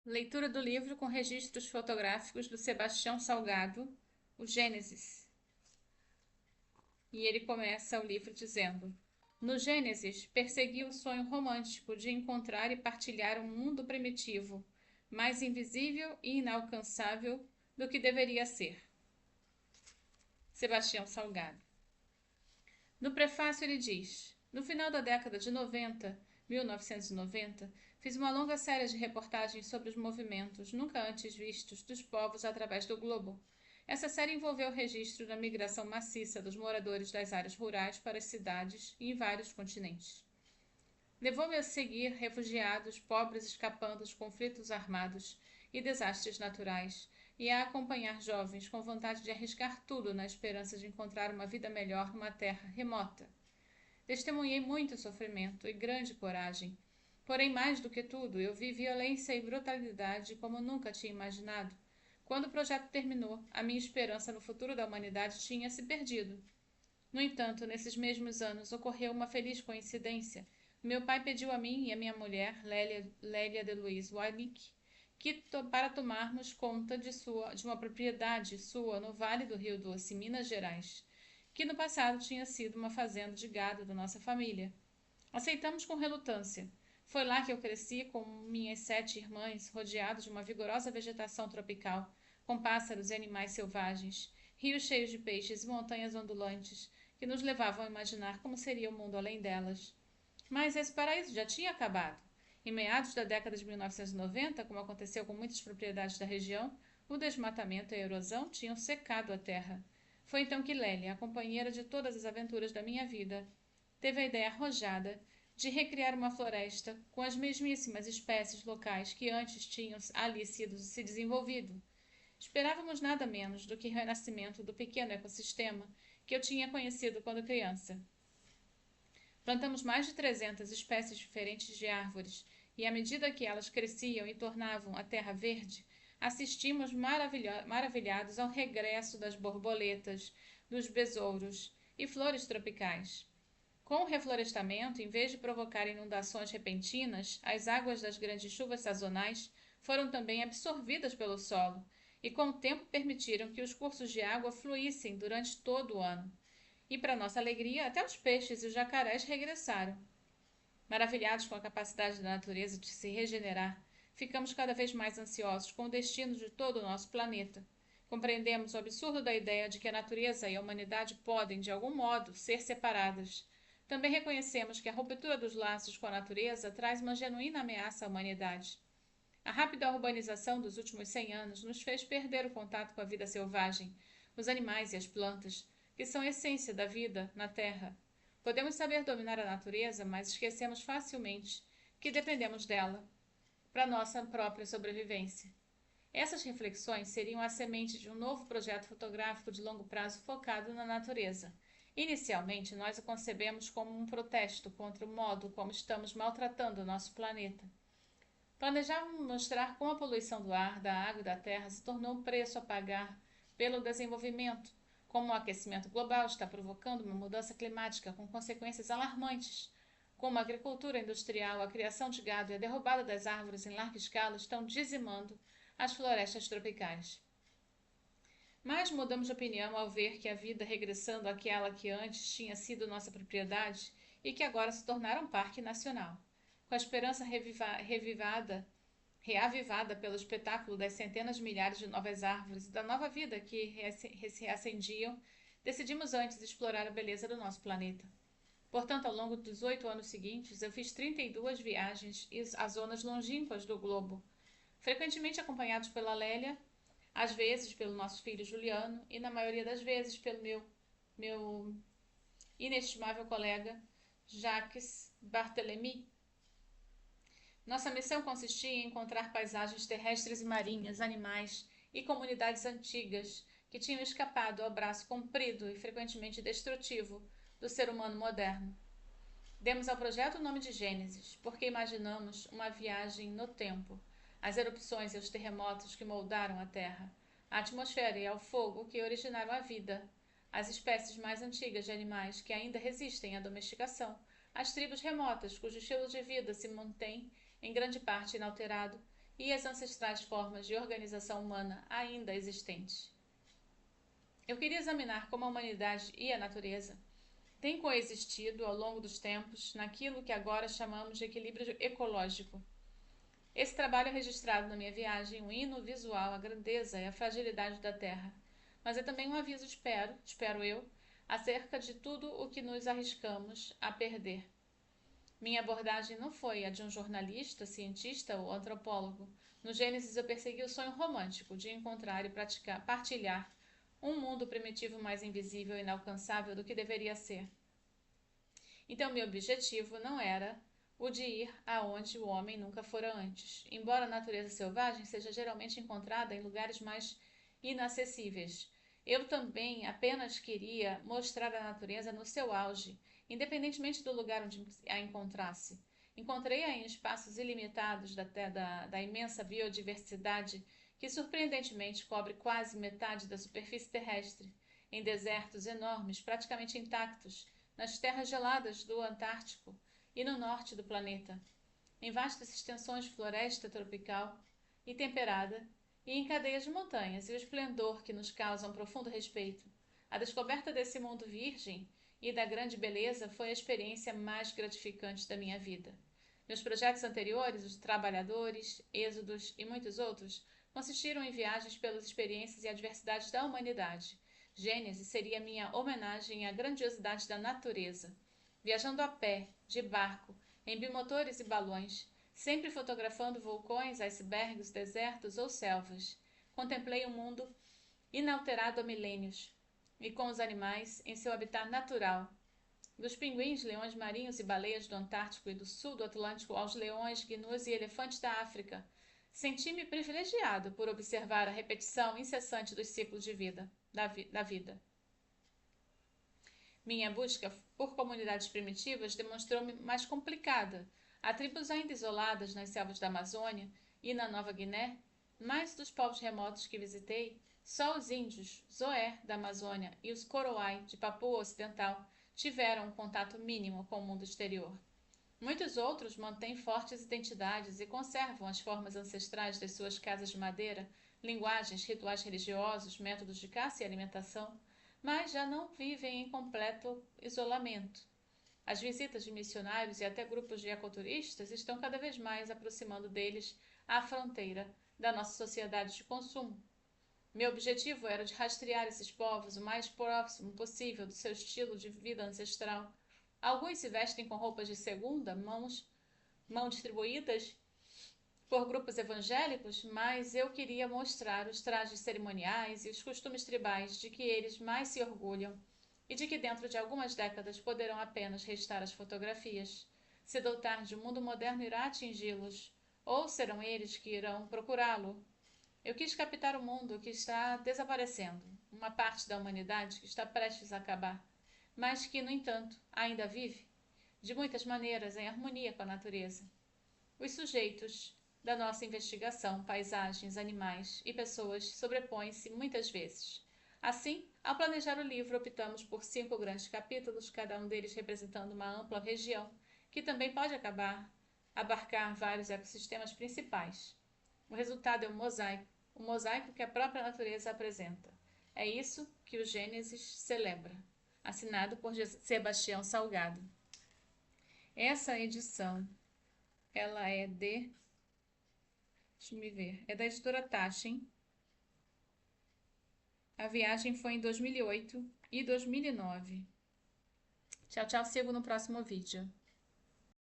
Leitura do livro com registros fotográficos do Sebastião Salgado, o Gênesis. E ele começa o livro dizendo: no Gênesis, persegui o sonho romântico de encontrar e partilhar um mundo primitivo, mais invisível e inalcançável do que deveria ser. Sebastião Salgado. No prefácio ele diz: no final da década de 1990, fiz uma longa série de reportagens sobre os movimentos nunca antes vistos dos povos através do globo. Essa série envolveu o registro da migração maciça dos moradores das áreas rurais para as cidades e em vários continentes. Levou-me a seguir refugiados, pobres escapando dos conflitos armados e desastres naturais, e a acompanhar jovens com vontade de arriscar tudo na esperança de encontrar uma vida melhor numa terra remota. Testemunhei muito sofrimento e grande coragem. Porém, mais do que tudo, eu vi violência e brutalidade como nunca tinha imaginado. Quando o projeto terminou, a minha esperança no futuro da humanidade tinha se perdido. No entanto, nesses mesmos anos, ocorreu uma feliz coincidência. Meu pai pediu a mim e a minha mulher, Lélia de Luiz Warnick, para tomarmos conta de uma propriedade sua no Vale do Rio Doce, Minas Gerais, que no passado tinha sido uma fazenda de gado da nossa família. Aceitamos com relutância. Foi lá que eu cresci com minhas 7 irmãs, rodeado de uma vigorosa vegetação tropical, com pássaros e animais selvagens, rios cheios de peixes e montanhas ondulantes, que nos levavam a imaginar como seria o mundo além delas. Mas esse paraíso já tinha acabado. Em meados da década de 1990, como aconteceu com muitas propriedades da região, o desmatamento e a erosão tinham secado a terra. Foi então que Lélia, a companheira de todas as aventuras da minha vida, teve a ideia arrojada de recriar uma floresta com as mesmíssimas espécies locais que antes tinham ali se desenvolvido. Esperávamos nada menos do que o renascimento do pequeno ecossistema que eu tinha conhecido quando criança. Plantamos mais de 300 espécies diferentes de árvores e, à medida que elas cresciam e tornavam a terra verde, assistimos maravilhados ao regresso das borboletas, dos besouros e flores tropicais. Com o reflorestamento, em vez de provocar inundações repentinas, as águas das grandes chuvas sazonais foram também absorvidas pelo solo e, com o tempo, permitiram que os cursos de água fluíssem durante todo o ano. E, para nossa alegria, até os peixes e os jacarés regressaram. Maravilhados com a capacidade da natureza de se regenerar, ficamos cada vez mais ansiosos com o destino de todo o nosso planeta. Compreendemos o absurdo da ideia de que a natureza e a humanidade podem, de algum modo, ser separadas. Também reconhecemos que a ruptura dos laços com a natureza traz uma genuína ameaça à humanidade. A rápida urbanização dos últimos 100 anos nos fez perder o contato com a vida selvagem, os animais e as plantas, que são a essência da vida na Terra. Podemos saber dominar a natureza, mas esquecemos facilmente que dependemos dela para nossa própria sobrevivência. Essas reflexões seriam a semente de um novo projeto fotográfico de longo prazo focado na natureza. Inicialmente, nós o concebemos como um protesto contra o modo como estamos maltratando o nosso planeta. Planejávamos mostrar como a poluição do ar, da água e da terra se tornou um preço a pagar pelo desenvolvimento, como o aquecimento global está provocando uma mudança climática com consequências alarmantes, como a agricultura industrial, a criação de gado e a derrubada das árvores em larga escala estão dizimando as florestas tropicais. Mas mudamos de opinião ao ver que a vida regressando àquela que antes tinha sido nossa propriedade e que agora se tornara um parque nacional. Com a esperança reavivada pelo espetáculo das centenas de milhares de novas árvores e da nova vida que se reacendiam, decidimos antes explorar a beleza do nosso planeta. Portanto, ao longo dos 8 anos seguintes, eu fiz 32 viagens às zonas longínquas do globo, frequentemente acompanhados pela Lélia, às vezes pelo nosso filho Juliano e, na maioria das vezes, pelo meu inestimável colega Jacques Barthélemy. Nossa missão consistia em encontrar paisagens terrestres e marinhas, animais e comunidades antigas que tinham escapado ao braço comprido e frequentemente destrutivo do ser humano moderno. Demos ao projeto o nome de Gênesis, porque imaginamos uma viagem no tempo, as erupções e os terremotos que moldaram a Terra, a atmosfera e ao fogo que originaram a vida, as espécies mais antigas de animais que ainda resistem à domesticação, as tribos remotas cujo estilo de vida se mantém em grande parte inalterado e as ancestrais formas de organização humana ainda existentes. Eu queria examinar como a humanidade e a natureza têm coexistido ao longo dos tempos naquilo que agora chamamos de equilíbrio ecológico. Esse trabalho é registrado na minha viagem, um hino visual à grandeza e à fragilidade da Terra, mas é também um aviso, espero eu, acerca de tudo o que nos arriscamos a perder. Minha abordagem não foi a de um jornalista, cientista ou antropólogo. No Gênesis eu persegui o sonho romântico de encontrar e partilhar um mundo primitivo mais invisível e inalcançável do que deveria ser. Então meu objetivo não era o de ir aonde o homem nunca fora antes, embora a natureza selvagem seja geralmente encontrada em lugares mais inacessíveis. Eu também apenas queria mostrar a natureza no seu auge, independentemente do lugar onde a encontrasse. Encontrei-a em espaços ilimitados da imensa biodiversidade que surpreendentemente cobre quase metade da superfície terrestre, em desertos enormes, praticamente intactos, nas terras geladas do Antártico e no norte do planeta, em vastas extensões de floresta tropical e temperada, e em cadeias de montanhas, e o esplendor que nos causa um profundo respeito. A descoberta desse mundo virgem e da grande beleza foi a experiência mais gratificante da minha vida. Meus projetos anteriores, os Trabalhadores, Êxodos e muitos outros, consistiram em viagens pelas experiências e adversidades da humanidade. Gênesis seria minha homenagem à grandiosidade da natureza. Viajando a pé, de barco, em bimotores e balões, sempre fotografando vulcões, icebergs, desertos ou selvas, contemplei o mundo inalterado há milênios, e com os animais em seu habitat natural, dos pinguins, leões marinhos e baleias do Antártico e do sul do Atlântico aos leões, gnus e elefantes da África. Senti-me privilegiado por observar a repetição incessante dos ciclos de vida, da vida. Minha busca por comunidades primitivas demonstrou-me mais complicada. Há tribos ainda isoladas nas selvas da Amazônia e na Nova Guiné, mas dos povos remotos que visitei, só os índios, Zoé, da Amazônia, e os Coroai, de Papua Ocidental, tiveram um contato mínimo com o mundo exterior. Muitos outros mantêm fortes identidades e conservam as formas ancestrais das suas casas de madeira, linguagens, rituais religiosos, métodos de caça e alimentação, mas já não vivem em completo isolamento. As visitas de missionários e até grupos de ecoturistas estão cada vez mais aproximando deles à fronteira da nossa sociedade de consumo. Meu objetivo era de rastrear esses povos o mais próximo possível do seu estilo de vida ancestral. Alguns se vestem com roupas de segunda mão distribuídas por grupos evangélicos, mas eu queria mostrar os trajes cerimoniais e os costumes tribais de que eles mais se orgulham e de que dentro de algumas décadas poderão apenas restar as fotografias. Cedo ou tarde o mundo moderno irá atingi-los, ou serão eles que irão procurá-lo. Eu quis captar o mundo que está desaparecendo, uma parte da humanidade que está prestes a acabar, mas que, no entanto, ainda vive, de muitas maneiras, em harmonia com a natureza. Os sujeitos da nossa investigação, paisagens, animais e pessoas sobrepõem-se muitas vezes. Assim, ao planejar o livro, optamos por 5 grandes capítulos, cada um deles representando uma ampla região, que também pode abarcar vários ecossistemas principais. O resultado é um mosaico que a própria natureza apresenta. É isso que o Gênesis celebra. Assinado por Sebastião Salgado. Essa edição, ela é deixa eu ver, é da editora Taschen. A viagem foi em 2008 e 2009. Tchau, tchau, sigo no próximo vídeo.